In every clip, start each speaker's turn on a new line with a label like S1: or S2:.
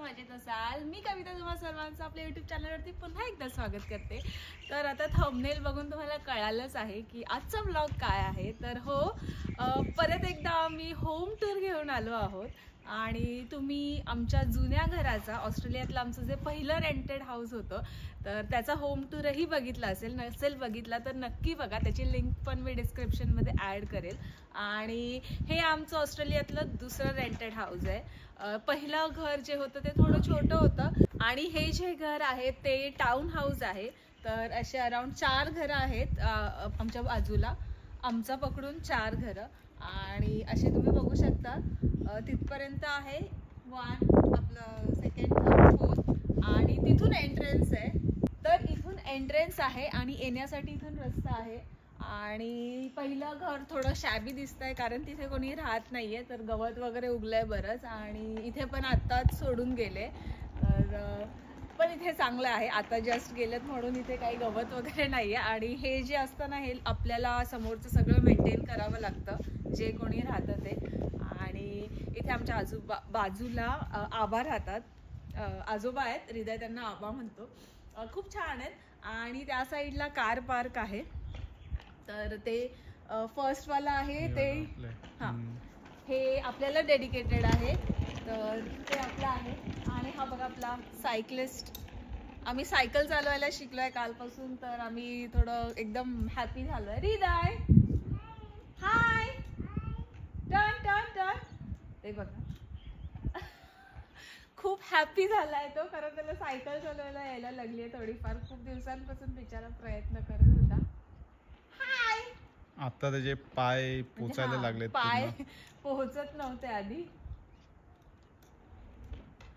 S1: मजेत असाल। मी कविता तुम्हा सर्वांचं आपल्या YouTube चॅनलवरती पुन्हा एकदा स्वागत करते। तर आता थंबनेल बघून तुम्हाला कळालंच आहे की आजचा व्लॉग काय आहे। तर हो, परत एकदा आम्ही होम टूर घेऊन आलो आहोत आणि तुम्ही आमच्या जुन्या घराचा, ऑस्ट्रेलियातलं आमचं जे पहिलं रेंटेड हाऊस होतं तर त्याचा होम टूरही बघितला असेल। नसेल बघितला तर नक्की बघा, त्याची लिंक पण मी डिस्क्रिप्शनमध्ये ॲड करेल। आणि हे आमचं ऑस्ट्रेलियातलं दुसरं रेंटेड हाऊस आहे। पहिलं घर जे होतं ते थोडं छोटं होतं आणि हे जे घर आहे ते टाउन हाऊस आहे। तर असे अराउंड 4 घरं आहेत आमच्या बाजूला, आमचा पकडून 4 घरं। आणि असे तुम्ही बघू शकता तिथपर्यंत आहे 1 आपलं सेकंड थर्ड फोर्थ आणि तिथून एंट्रन्स आहे। तर इथून एंट्रन्स आहे आणि येण्यासाठी इथून रस्ता आहे। आणि पहिलं घर थोडं शॅबी दिसतंय कारण तिथे कोणी राहत नाहीये, तर गवत वगैरे उगलंय बरंच आणि इथे पण आत्ताच सोडून गेले। तर पण इथे चांगलं आहे, आता जस्ट गेलेत म्हणून इथे काही गवत वगैरे नाहीये। आणि हे जे असतं ना, हे आपल्याला समोरचं सगळं मेंटेन करावं लागतं जे कोणी राहतं ते। आणि इथे आमच्या बाजूला आबा राहतात, आजोबा आहेत, हृदय त्यांना आबा म्हणतो। खूप छान आहेत आणि त्या साईडला कार पार्क आहे। तर ते फर्स्ट वाला आहे ते, हां हे आपल्याला डेडिकेटेड आहे, तर ते आपलं आहे। आणि हा बघा आपला सायकलिस्ट, आम्ही सायकल चालवायला शिकलोय कालपासून, तर आम्ही थोडं एकदम हॅपी झालोय। हृदय हाय, टर्न टर्न टर्न, ते बघा खूप हॅपी झालाय तो, कारण त्याला सायकल चालवायला यायला लागली आहे थोडीफार। खूप दिवसांपासून बिचारा प्रयत्न करत होता। हाय,
S2: आता त्याचे पाय पोचायला लागलेत,
S1: पाय पोहोचत नव्हते आधी।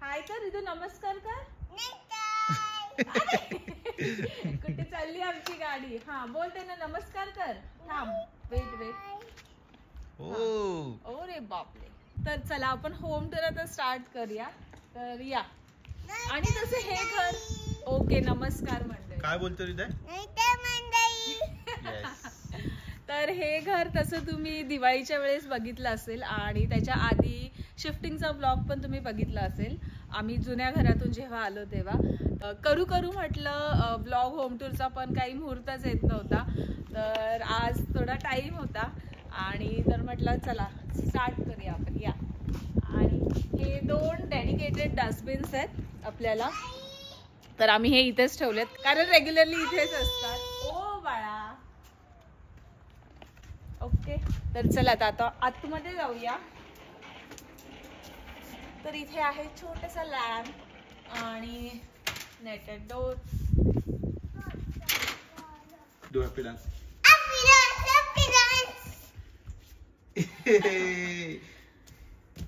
S1: हाय कर, इथं नमस्कार कर। कुठे चालली आमची गाडी? हा बोल त्यांना नमस्कार कर। थांब, वेट वेट, ओ रे बापरे। तर चला आपण होम टूर आता स्टार्ट करूया। तर या, आणि तसं हे घर, ओके नमस्कार मंडळी,
S2: काय बोलतो हृदय?
S1: तर हे घर तसं तुम्ही दिवाळीच्या वेळेस बघितलं असेल आणि त्याच्या आधी शिफ्टिंगचा ब्लॉग पण तुम्ही बघितला असेल। आम्ही जुन्या घरातून जेव्हा आलो तेव्हा करू म्हटलं ब्लॉग होम टूरचा, पण काही मुहूर्तच येत नव्हता। तर आज थोडा टाईम होता आणि तर म्हटलं चला स्टार्ट करूया आपण, या। आणि हे 2 डेडिकेटेड डस्टबिन्स आहेत आपल्याला, तर आम्ही हे इथेच ठेवलेत कारण रेग्युलरली इथेच असतात। ओ बाळा, ओके। तर चला आता आतमध्ये जाऊया। तर इथे आहे छोटासा लॅम्प आणि नेटेड डोर।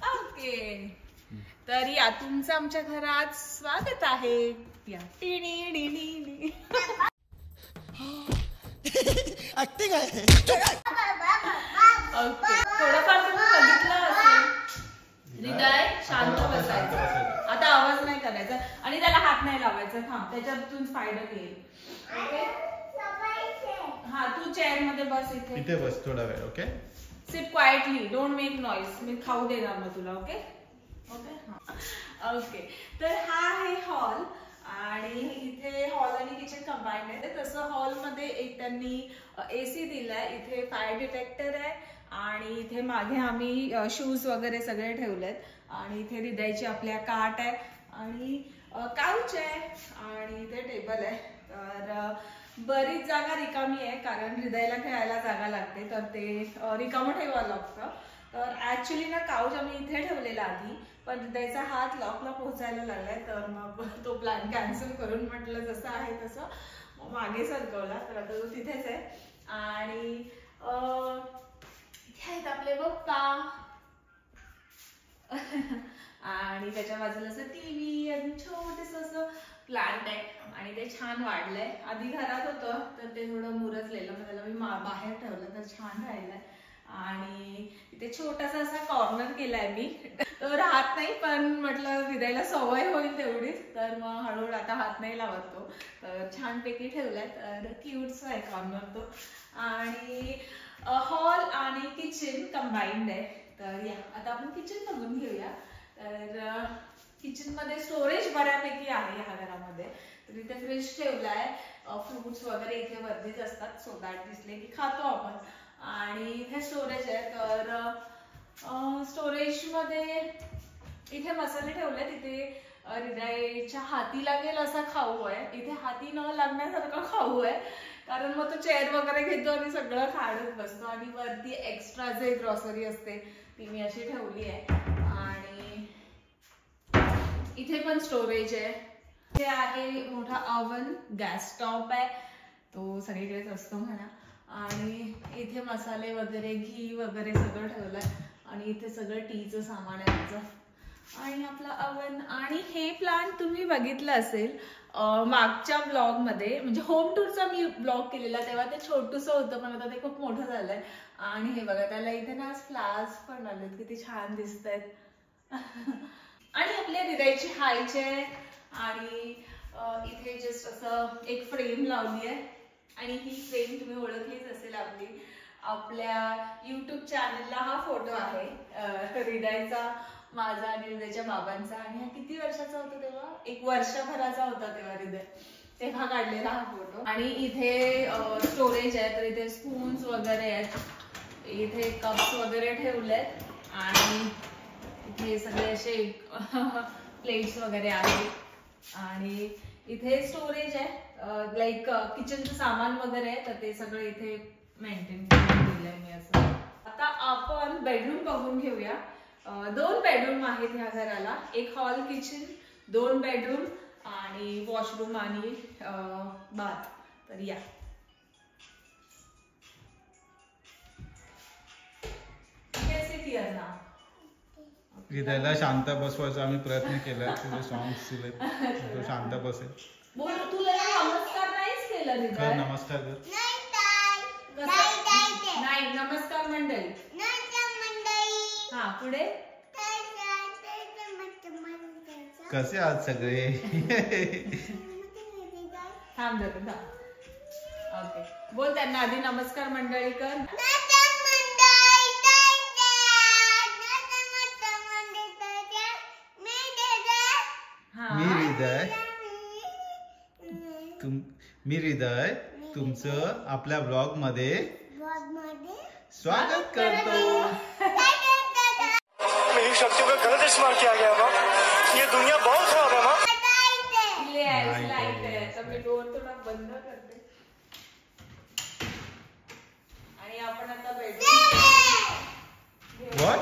S1: ओके, तर या तुमचं आमच्या घरात स्वागत आहे, या। ऍक्टिंग आहे। ओके, थोडंफार तुम्ही बघितलं असेल। हृदय शांत बसायचं, आता आवाज नाही करायचा आणि त्याला हात नाही लावायचा। थांब, त्याच्यातून स्पायडर येईल। ओके, हा तू चेअर मध्ये बस, इथे
S2: बस थोडा वेळ। Okay,
S1: sit quietly, don't make noise, मी खाऊ देणार मग तुला। Okay okay okay. तर हा आहे हॉल आणि इथे हॉल आणि किचन कंबाईंड आहे। तसं हॉलमध्ये एक त्यांनी AC दिलाय, इथे फायर डिटेक्टर आहे आणि इथे मागे आम्ही शूज वगैरे सगळे ठेवलेत। आणि इथे हृदयची आपल्या काट आहे आणि काउच आहे आणि इथे टेबल आहे। तर बरीच जागा रिकामी आहे कारण हृदयला खेळायला जागा लागते, तर ते रिकामं ठेवावं लागतं। तर ऍक्च्युली ना काउच आम्ही इथे ठेवलेला आधी, पण हृदयचा हात लॉकला पोहोचायला लागलाय, तर मग तो प्लॅन कॅन्सल करून म्हटलं जसं आहे तसं मागे सरकवला, तर आता तो तिथेच आहे। आणि इथे आहेत आपले पप्पा आणि त्याच्या बाजूला असं टीव्ही आणि छोटस असं प्लांट आहे आणि ते छान वाढलंय। आधी घरात होतं तर ते थोडं मुरजलेलं, मग त्याला मी बाहेर ठेवलं तर छान राहिलंय। आणि इथे छोटासा असा कॉर्नर केलाय मी, तो राहत नाही पण म्हटलं हृदयला सवय होईल तेवढीच, तर मग हळूहळू आता हात नाही लावत तो, तर छानपैकी ठेवलाय। तर क्यूटचा आहे कॉर्नर तो। आणि हॉल आणि किचन कंबाईंड आहे। तर या आता आपण किचन बघून घेऊया। तर किचन मध्ये स्टोरेज बऱ्यापैकी आहे ह्या घरामध्ये. तर इथे फ्रीज ठेवलाय, फ्रुट्स वगैरे इथे वरतीच असतात, सो दॅट दिसले की खातो आपण. आणि इथे स्टोरेज आहे, तर स्टोरेज मध्ये इथे मसाले ठेवले. तिथे हृदयच्या हाती लागेल असा खाऊ आहे, इथे हाती न लागण्यासारखा खाऊ आहे, कारण मग तो चेअर वगैरे घेतो आणि सगळं खाडत बसतो. आणि वरती एक्स्ट्रा जे ग्रॉसरी असते ती मी अशी ठेवली आहे. आणि इथे पण स्टोरेज आहे. इथे आहे मोठा ओव्हन, गॅस स्टॉप आहे, तो सगळीकडेच असतो म्हणा. आणि इथे मसाले वगैरे, घी वगैरे सगळं ठेवलंय. आणि इथे सगळं टीचं सामान आहे माझं. आणि आपला ओव्हन. आणि हे प्लांट तुम्ही बघितलं असेल मागच्या ब्लॉग मध्ये, म्हणजे होम टूरचा मी ब्लॉग केलेला तेव्हा ते छोटूसं होतं, पण आता ते खूप मोठं झालंय. आणि हे बघा, त्याला इथे ना फ्लावर्स पण आलेत, किती छान दिसत आहेत. आणि आपल्या हृदयची हायचे. आणि इथे जस्ट असं एक फ्रेम लावली आहे. आणि ही फ्रेम तुम्ही ओळखलीच असेल आपल्या युट्यूब चॅनलला हा फोटो आहे हृदयचा, माझा आणि हृदयच्या बाबांचा. आणि हा किती वर्षाचा होता तेव्हा, 1 वर्षभराचा होता तेव्हा हृदय, तेव्हा काढलेला हा फोटो. आणि इथे स्टोरेज आहे, तर इथे स्पून्स वगैरे आहेत, इथे कप्स वगैरे ठेवलेत. आणि इथे सगळे असे प्लेट्स वगैरे आहेत. आणि इथे स्टोरेज आहे, लाईक किचनचं सामान वगैरे आहे, तर ते सगळं इथे मेंटेन करून दिलंय मी असं. आता आपण बेडरूम बघून घेऊया. 2 बेडरूम आहेत ह्या घराला, एक हॉल किचन, 2 बेडरूम आणि वॉशरूम आणि बाथ. तर या कैसे किया ना.
S2: हृदयला शांत बसवायचा आम्ही प्रयत्न केला, तुझे सॉंग्स दिलेत, तो शांत बसेल.
S1: बोल, तुला नमस्कार नाहीच केलं हृदय.
S2: कर नमस्कार कर.
S1: नाही, नमस्कार मंडळी. हा, पुढे.
S2: कसे आहात सगळे.
S1: थांब जरा, थांब. ओके, बोल त्यांना आधी नमस्कार मंडळी कर.
S2: मी हृदय तुमचं आपल्या ब्लॉग मध्ये स्वागत करतो.
S3: मेरी शक्तियों का गलत इस्तेमाल किया गया माँ, ये दुनिया बहुत खराब है माँ.
S1: लाईट आहे, तर मी डोर थोडा बंद करते. आणि आपण आता बेडरूम.
S2: व्हॉट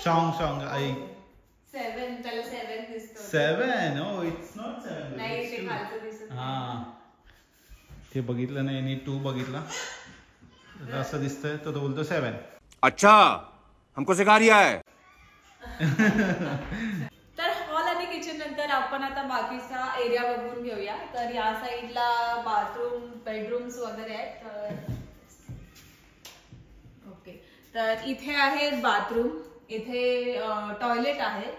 S2: सॉंग आई
S1: 7, त्याला 7 दिसतो.
S2: 7. Oh, it's not 7.
S1: नाही, ते खालचं दिसत.
S2: हा, ते बघितलं नाही, आणि 2 बघितला, असं दिसतंय, तर तो बोलतो 7.
S3: अच्छा, हमको सिखा रिया है.
S1: तर हॉल आणि किचन नंतर आपण आता बाकीचा एरिया बघून घेऊया. तर या साईडला बाथरूम, बेडरूम्स वगैरे आहेत. तर ओके, तर इथे आहे बाथरूम, इथे टॉयलेट आहे,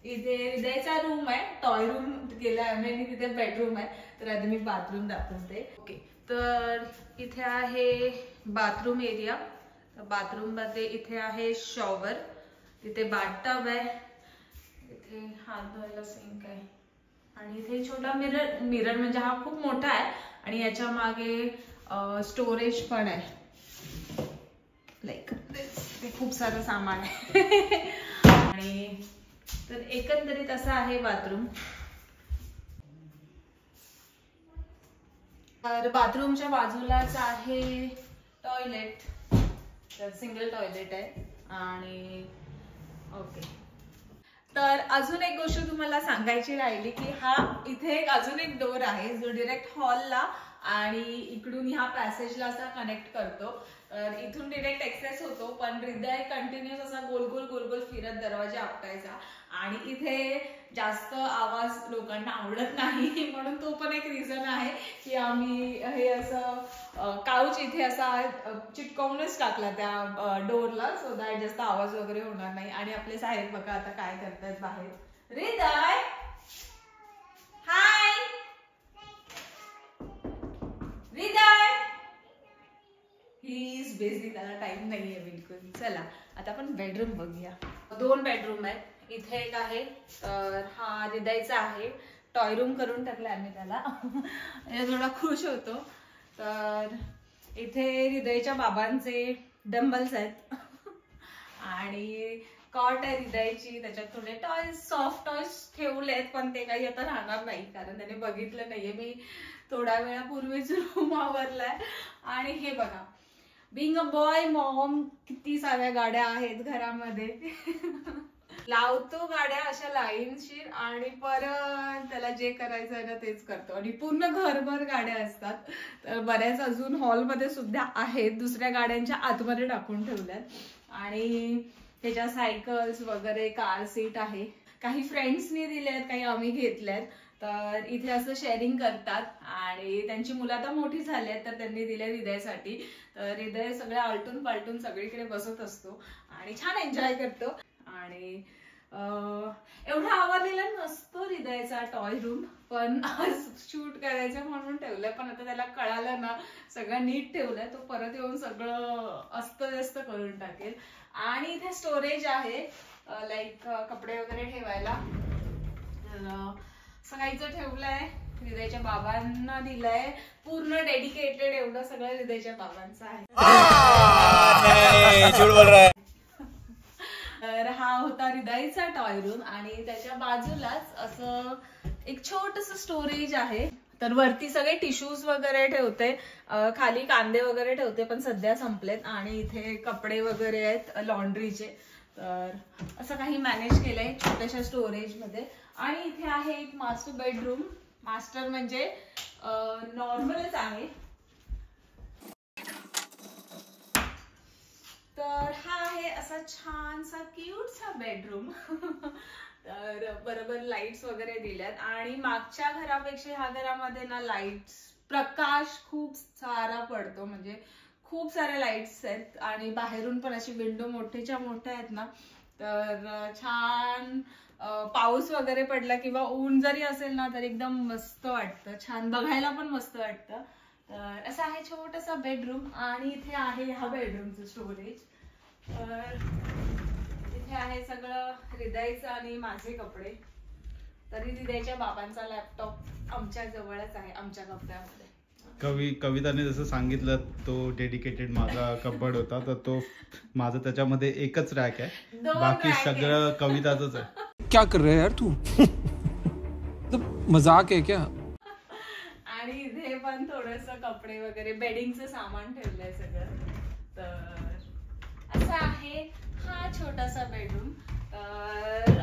S1: इथे हृदयचा रूम आहे, टॉय रूम केलाय आम्ही, आणि तिथे बेडरूम आहे. तर आधी मी बाथरूम दाखवते. ओके, तर इथे आहे बाथरूम एरिया. बाथरूम मध्ये इथे आहे शॉवर, तिथे बाथटब आहे, इथे हात धुवायला सिंक आहे. आणि इथे छोटा मिरर म्हणजे हा खूप मोठा आहे. आणि याच्या मागे स्टोरेज पण आहे, लाईक ते खूप सारं सामान आहे. आणि तर एकंदरीत असं आहे बाथरूम. तर बाथरूमच्या बाजूलाच आहे टॉयलेट, तर सिंगल टॉयलेट आहे. आणि ओके, तर अजून एक गोष्ट तुम्हाला सांगायची राहिली की हा इथे अजून एक डोर आहे जो डायरेक्ट हॉलला आणि इकडून ह्या पॅसेजला असा कनेक्ट करतो. तर इथून डायरेक्ट एक्सेस होतो, पण हृदय कंटिन्युअस असा गोल गोल गोल गोल फिरत दरवाजा आपटायचा. आणि इथे जास्त आवाज लोकांना आवडत नाही, म्हणून तो पण एक रिझन आहे की आम्ही हे असं काउच इथे असा चिटकवूनच टाकला त्या डोरला, सो दॅट जास्त आवाज वगैरे होणार नाही. आणि आपले साहेब बघा आता काय करतात बाहेर. हृदय हाय, हृदय ही इज बिझी, त्याला टाइम नाहीये बिलकुल. चला आता आपण बेडरूम बघूया. 2 बेडरूम आहेत, इथे एक आहे, तर हा हृदयचा आहे. टॉय रूम करून टाकला आम्ही त्याला. थोडा खुश होतो. तर इथे हृदयच्या बाबांचे डंबल्स आहेत आणि कॉट आहे हृदयची, त्याच्यात थोडे टॉयज, सॉफ्ट टॉयज ठेवलेत, पण ते काही आता राहणार नाही कारण त्याने बघितलं नाहीये. मी थोड्या वेळापूर्वीच रूम आवरलाय. आणि हे बघा, बिंग अ बॉय मॉम, किती साऱ्या गाड्या आहेत घरामध्ये. लावतो गाड्या अशा लाईनशीर आणि परत त्याला जे करायचं आहे ना तेच करतो. आणि पूर्ण घरभर गाड्या असतात. तर बऱ्याच अजून हॉलमध्ये सुद्धा आहेत, दुसऱ्या गाड्यांच्या आतमध्ये टाकून ठेवल्यात. आणि त्याच्या सायकल्स वगैरे, कार सीट आहे. काही फ्रेंड्सनी दिल्यात, काही आम्ही घेतल्यात. तर इथे असं शेअरिंग करतात. आणि त्यांची मुलं आता मोठी झाली आहेत, तर त्यांनी दिल्या हृदयसाठी. तर हृदय सगळ्या आलटून पालटून सगळीकडे बसत असतो आणि छान एन्जॉय करतो. आणि एवढा आवडलेला नसतो हृदयचा टॉय रूम, पण आज शूट करायचं म्हणून ठेवलंय. पण आता त्याला कळालं ना, सगळं नीट ठेवलंय, तो परत येऊन सगळं अस्तव्यस्त करून टाकेल. आणि इथे स्टोरेज आहे, लाईक कपडे वगैरे ठेवायला. सगळीचं ठेवलंय, हृदयच्या बाबांना दिलंय, पूर्ण डेडिकेटेड एवढं सगळं हृदयच्या बाबांचं आहे. तर हा होता हृदयचा टॉय रूम. आणि त्याच्या बाजूलाच असं एक छोटस स्टोरेज आहे. तर वरती सगळे टिश्यूज वगैरे ठेवते, खाली कांदे वगैरे ठेवते, पण सध्या संपलेत. आणि इथे कपडे वगैरे आहेत लॉन्ड्रीचे. तर असं काही मॅनेज केलंय छोट्याशा स्टोरेज मध्ये. आणि इथे आहे एक मास्टर बेडरूम. मास्टर म्हणजे नॉर्मलच आहे. तर हा आहे असा छानसा क्यूटसा बेडरूम. तर बरोबर लाईट्स वगैरे दिल्यात. आणि मागच्या घरापेक्षा ह्या घरामध्ये ना लाईट्स, प्रकाश खूप सारा पडतो, म्हणजे खूप साऱ्या लाईट्स आहेत. आणि बाहेरून पण अशी विंडो मोठ्याच्या मोठ्या आहेत ना, तर छान पाऊस वगैरे पडला किंवा ऊन जरी असेल ना, तर एकदम मस्त वाटतं, छान बघायला पण मस्त वाटतं. तर असं आहे छोटासा बेडरूम. आणि इथे आहे ह्या बेडरूमचं स्टोरेज. तर इथे आहे सगळं हृदयचं आणि माझे कपडे. तरी हृदयच्या बाबांचा लॅपटॉप आमच्या जवळच आहे, आमच्या कपड्यामध्ये.
S2: कविताने जसं सांगितलं, तो डेडिकेटेड माझा कबड होता, तर तो माझा त्याच्यामध्ये एकच रॅक आहे, बाकी सगळं कविताच आहे.
S4: क्या कर रहे यार तू? मजाक आहे क्या?
S1: आणि इथे पण थोडस कपडे वगैरे, बेडिंगचं सामान ठेवलंय सगळं. तर असं आहे हा छोटासा बेडरूम.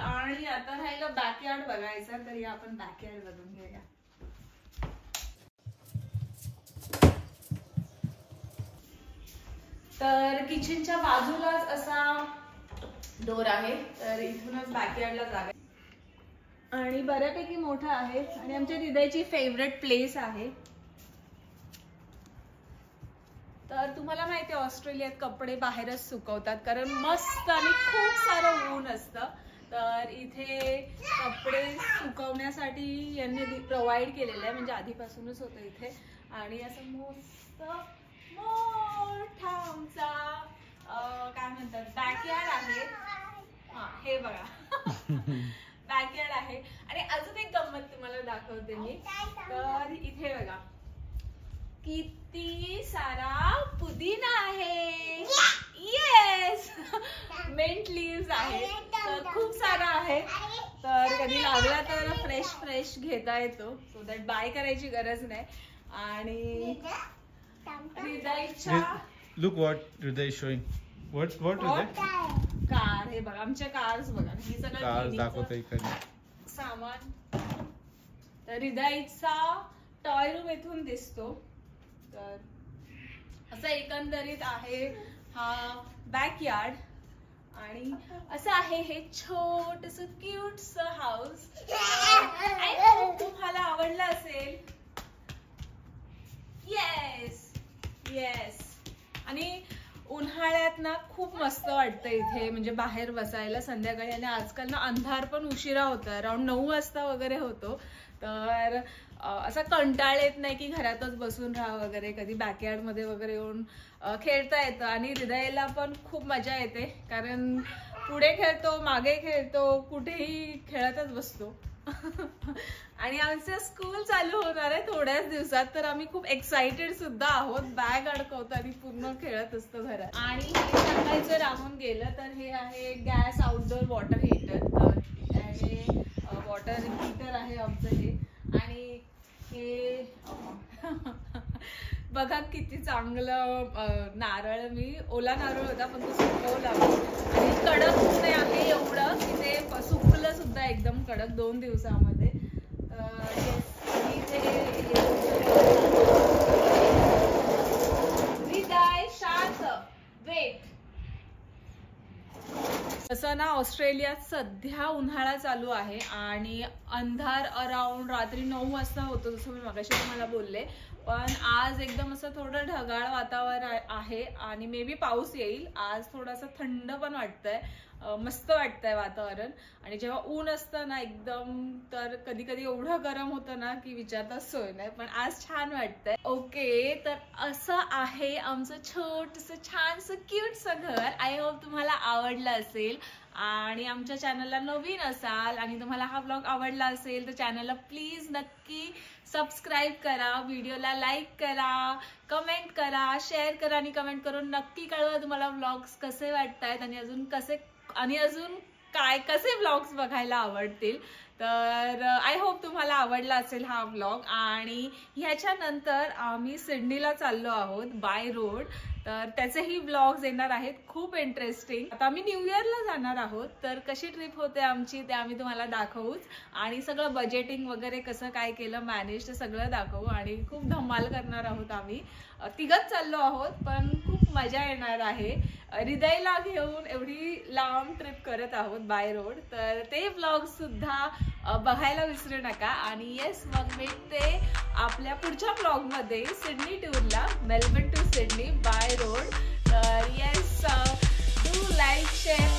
S1: आणि आता राहिलं बॅकयार्ड बघायचं, तरी आपण बॅकयार्ड बघून घेऊया. तर किचनच्या बाजूलाच असा डोर आहे, तर इथूनच बॅकयार्डला जागा. आणि बऱ्यापैकी मोठा आहे. आणि आमच्या हृदयची फेवरेट प्लेस आहे. तर तुम्हाला माहिती आहे, ऑस्ट्रेलियात कपडे बाहेरच सुकवतात, कारण मस्त आणि खूप सारं ऊन असतं. तर इथे कपडे सुकवण्यासाठी यांनी प्रोव्हाइड केलेलं आहे, म्हणजे आधीपासूनच होतं इथे. आणि असं मस्त मोठा आमचा काय म्हणतात बॅकयार्ड आहे. हा हे बघा बॅकयार्ड आहे. आणि अजून एक गंमत तुम्हाला दाखवते मी. तर इथे बघा किती सारा पुदिना आहे. येस, मिंट लीव्स आहे, तर खूप सारा आहे. तर कधी लागला तर फ्रेश घेता येतो, सो दॅट बाय करायची गरज नाही. आणि हृदयच्या
S2: लुक व्हॉट हृदय शोइंग. व्हॉट हृदय?
S1: कार. हे बघा आमच्या कार्स बघा, ही सगळं
S2: कार दाखवते इकडे
S1: सामान. तर हृदयचा टॉय रूम इथून दिसतो. तर असं एकंदरीत आहे हा बॅकयार्ड. आणि असं आहे हे छोटस क्यूटस हाऊस. तुम्हाला आवडलं असेल. येस. आणि उन्हाळ्यात ना खूप मस्त वाटतं इथे, म्हणजे बाहेर बसायला संध्याकाळी. आणि आजकाल ना अंधार पण उशिरा होतो, अराउंड 9 वाजता वगैरे होतो. तर असा कंटाळ येत नाही की घरातच बसून राहा वगैरे, कधी बॅकयार्डमध्ये वगैरे येऊन खेळता येतं. आणि हृदयला पण खूप मजा येते, कारण पुढे खेळतो, मागे खेळतो, कुठेही खेळतच बसतो. आणि आमचं स्कूल चालू होणार आहे थोड्याच दिवसात, तर आम्ही खूप एक्साइटेड सुद्धा आहोत. बॅग अडकवतो आणि पूर्ण खेळत असतो घरात. आणि हे सांगायचं राहून गेलं तर हे आहे गॅस आउटडोर वॉटर हीटर. हे वॉटर हीटर आहे आमचं हे. आणि हे बघा किती चांगलं नारळ, मी ओला नारळ होता पण तो सुकवला आणि कडक ऊन आहे एवढं की ते सुकलं सुद्धा एकदम कडक 2 दिवसामध्ये. तसं ना ऑस्ट्रेलियात सध्या उन्हाळा चालू आहे आणि अंधार अराउंड रात्री 9 वाजता होतो, जसं मी मगाशी तुम्हाला बोलले. पण आज एकदम असं थोडं ढगाळ वातावरण आहे आणि मे बी पाऊस येईल. आज थोडंसं थंड पण वाटतंय, मस्त वाटतंय वातावरण. आणि जेव्हा ऊन असतं ना एकदम, तर कधी कधी एवढं गरम होतं ना की विचारताच सोय नाही. पण आज छान वाटतंय. ओके, तर असं आहे आमचं छोटंसं छानसं क्यूटसं घर. आय होप तुम्हाला आवडलं असेल. आणि आमच्या चॅनलला नवीन असाल आणि तुम्हाला हा ब्लॉग आवडला असेल तर चॅनलला प्लीज नक्की सबस्क्राईब करा, व्हिडिओला लाईक करा, कमेंट करा, शेअर करा आणि कमेंट करून नक्की कळवा तुम्हाला व्लॉग्स कसे वाटतायत आणि अजून कसे व्लॉग्स बघायला आवडतील. तर आय होप तुम्हाला आवडला असेल हा व्लॉग. आणि ह्याच्यानंतर आम्ही सिडनीला चाललो आहोत बाय रोड, तर त्याचेही व्लॉग्स येणार आहेत, खूप इंटरेस्टिंग. आता आम्ही न्यू इयरला जाणार आहोत, तर कशी ट्रिप होते आमची ते आम्ही तुम्हाला दाखवूच. आणि सगळं बजेटिंग वगैरे कसं काय केलं मॅनेज ते सगळं दाखवू. आणि खूप धमाल करणार आहोत. आम्ही तिघच चाललो आहोत, पण खूप मजा येणार आहे. हृदयला घेऊन एवढी लांब ट्रिप करत आहोत बाय रोड, तर ते व्लॉग सुद्धा बघायला विसरू नका. आणि येस, मग भेटते आपल्या पुढच्या व्लॉगमध्ये सिडनी टूरला, Melbourne to Sydney by road. तर येस, डू लाईक, शेअर